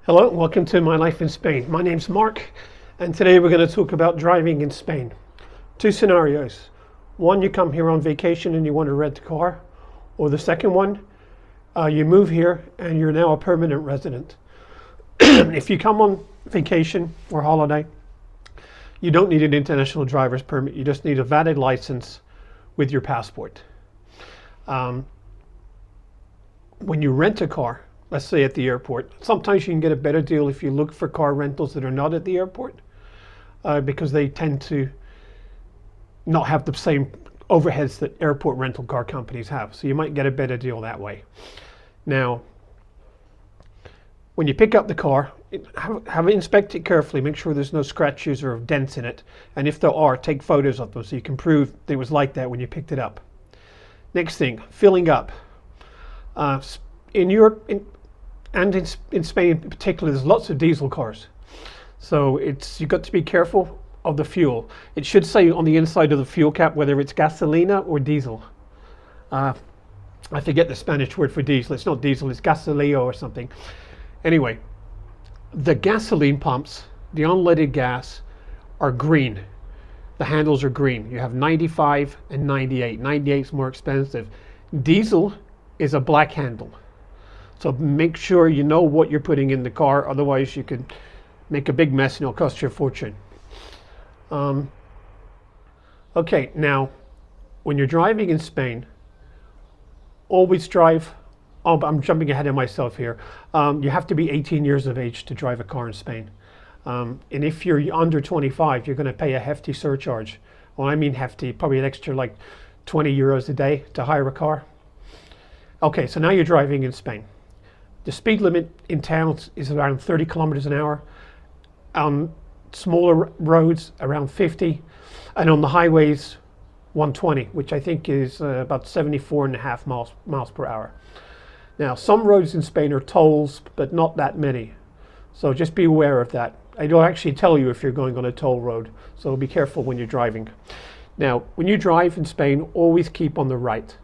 Hello, welcome to My Life in Spain. My name's Mark, and today we're going to talk about driving in Spain. Two scenarios. One, you come here on vacation and you want to rent a car, or the second one, you move here and you're now a permanent resident. If you come on vacation or holiday, you don't need an international driver's permit. You just need a valid license with your passport. When you rent a car, let's say at the airport, sometimes you can get a better deal if you look for car rentals that are not at the airport, because they tend to not have the same overheads that airport rental car companies have. So you might get a better deal that way. Now, when you pick up the car, have it inspected carefully, make sure there's no scratches or dents in it. And if there are, take photos of them so you can prove it was like that when you picked it up. Next thing, filling up. In Europe and in Spain in particular, there's lots of diesel cars. So you've got to be careful of the fuel. It should say on the inside of the fuel cap whether it's gasolina or diesel. I forget the Spanish word for diesel. It's not diesel, it's gasolio or something. Anyway, the gasoline pumps, the unleaded gas, are green. The handles are green. You have 95 and 98. 98 is more expensive. Diesel is a black handle. So make sure you know what you're putting in the car, otherwise you could make a big mess and it'll cost you a fortune. Okay, now when you're driving in Spain, always drive, I'm jumping ahead of myself here. You have to be 18 years of age to drive a car in Spain. And if you're under 25, you're going to pay a hefty surcharge. Well, I mean hefty, probably an extra like 20 euros a day to hire a car. Okay, so now you're driving in Spain. The speed limit in towns is around 30 kilometers an hour. On smaller roads, around 50. And on the highways, 120, which I think is about 74.5 miles per hour. Now, some roads in Spain are tolls, but not that many. So just be aware of that. I don't actually tell you if you're going on a toll road, so be careful when you're driving. Now, when you drive in Spain, always keep on the right.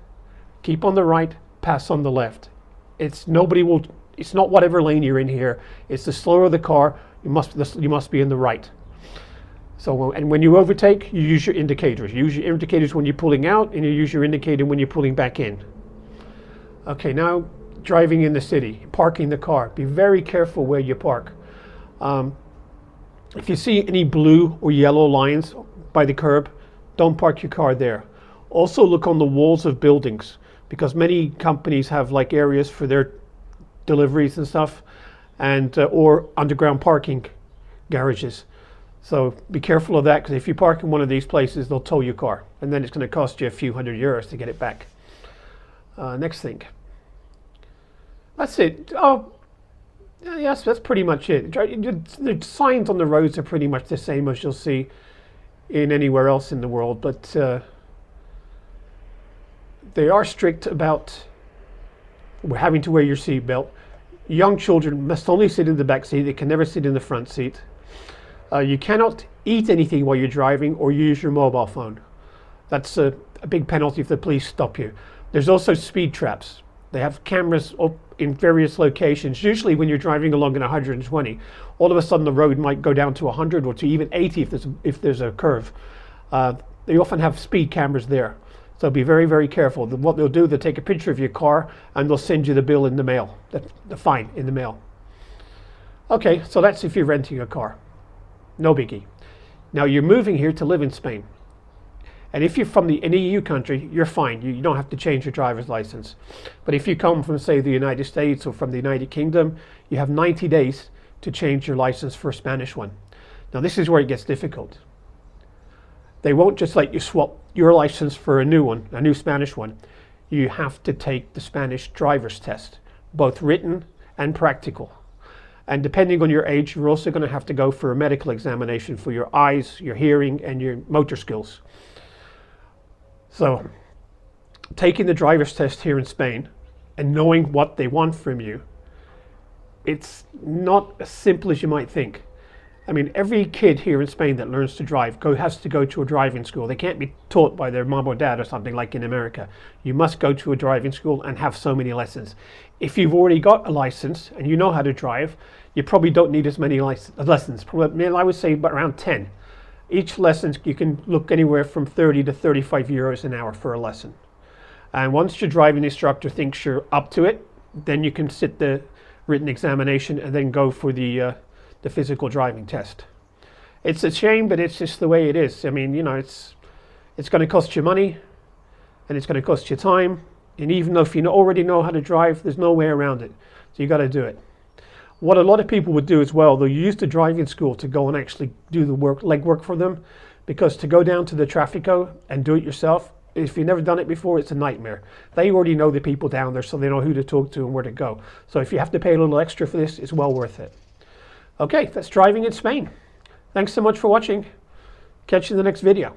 Keep on the right, pass on the left. It's not whatever lane you're in here. It's the slower the car, you must be in the right. So, and when you overtake, you use your indicators. You use your indicators when you're pulling out, and you use your indicator when you're pulling back in. Okay, now driving in the city, parking the car. Be very careful where you park. If you see any blue or yellow lines by the curb, don't park your car there. Also look on the walls of buildings, because many companies have like areas for their deliveries and stuff, and or underground parking garages. So be careful of that, because if you park in one of these places, they'll tow your car, and then it's going to cost you a few hundred euros to get it back. Next thing. That's it. Oh, yes, that's pretty much it. The signs on the roads are pretty much the same as you'll see in anywhere else in the world, but they are strict about having to wear your seatbelt. Young children must only sit in the back seat. They can never sit in the front seat. You cannot eat anything while you're driving or use your mobile phone. That's a big penalty if the police stop you. There's also speed traps. They have cameras in various locations. Usually when you're driving along at 120, all of a sudden the road might go down to 100 or to even 80 if there's a curve. They often have speed cameras there. So be very, very careful. What they'll do, they'll take a picture of your car and they'll send you the bill in the mail, the fine in the mail. Okay, so that's if you're renting a car. No biggie. Now you're moving here to live in Spain. And if you're from an EU country, you're fine. You don't have to change your driver's license. But if you come from, say, the United States or from the United Kingdom, you have 90 days to change your license for a Spanish one. Now this is where it gets difficult. They won't just let you swap your license for a new one, a new Spanish one. You have to take the Spanish driver's test, both written and practical. And depending on your age, you're also going to have to go for a medical examination for your eyes, your hearing, and your motor skills. So, taking the driver's test here in Spain and knowing what they want from you, it's not as simple as you might think. I mean, every kid here in Spain that learns to drive has to go to a driving school. They can't be taught by their mom or dad or something like in America. You must go to a driving school and have so many lessons. If you've already got a license and you know how to drive, you probably don't need as many lessons. Probably, I would say about around 10. Each lesson, you can look anywhere from 30 to 35 euros an hour for a lesson. And once your driving instructor thinks you're up to it, then you can sit the written examination and then go for the physical driving test. It's a shame, but it's just the way it is. I mean, you know, it's going to cost you money, and it's going to cost you time. And even though if you already know how to drive, there's no way around it. So you got to do it. What a lot of people would do as well, they'll use the driving school to go and actually do the legwork for them, because to go down to the Tráfico and do it yourself, if you've never done it before, it's a nightmare. They already know the people down there, so they know who to talk to and where to go. So if you have to pay a little extra for this, it's well worth it. Okay, that's driving in Spain. Thanks so much for watching. Catch you in the next video.